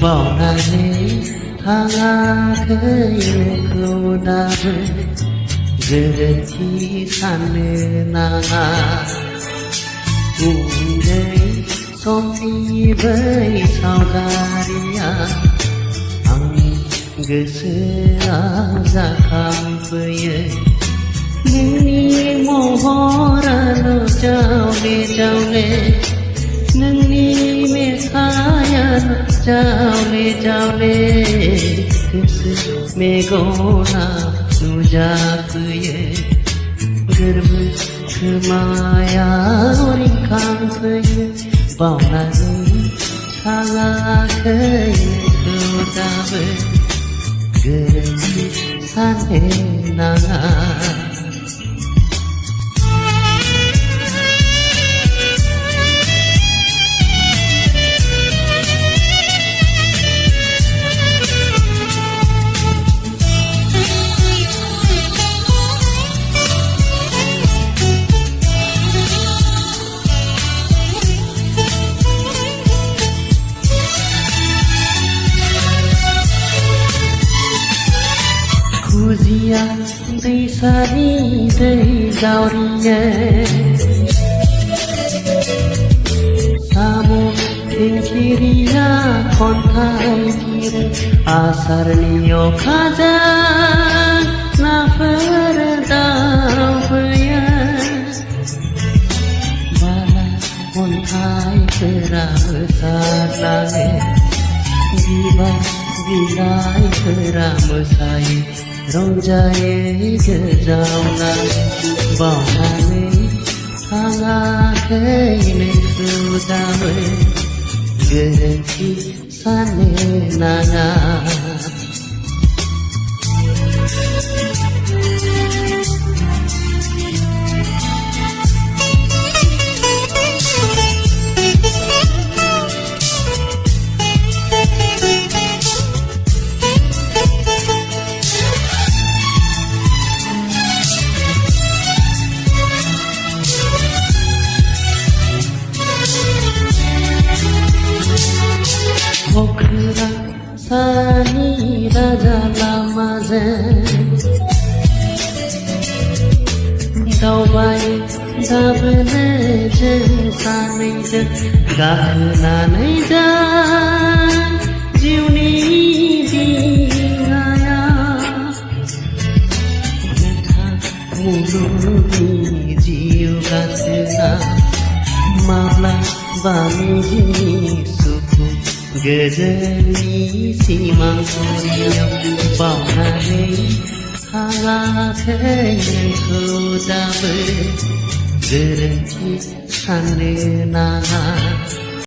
बावनानै थाङाखै नोंखौ दाबो गोरोन्थि साननो नाङा उन्दै समनि बै सावगारिया आंनि गोसोआव जाखांफैयो नोंनि महरानो जावले जावले नोंनि मेथायानो जावले जावले गोसो मेगनाव नुजाफैयो गोरबो खोमायाव रिंखांफैयो बावनानै थाङाखै नोंखौ दाबो गोरोन्थि साननो नाङा खुजिया दैसानि दै जावरियो साम' सिंखिरिया खन्थाइ लिरो आसारनि अखाजों नाफोर दावबोयो बाला अन्थाइफोरा मोसाग्लाङो बिबार बिलाइफोरा मोसायो रंजायै गोजावना बावनानै थाङाखै नोंखौ दाबो गोरोन्थि साननो नाङा अख्रां सानि राजा लामाजों दावबाय दाबोनो जों सानैजों गाखोनानै जों जिउनि दिङायाव मुलुगनि जिउ गासोना माब्लाबा मिजिंनि सुखु गोजोननि सिमांखौ बावनानै थाङाखै नोंखौ दाबो गोरोन्थि साननो नाङा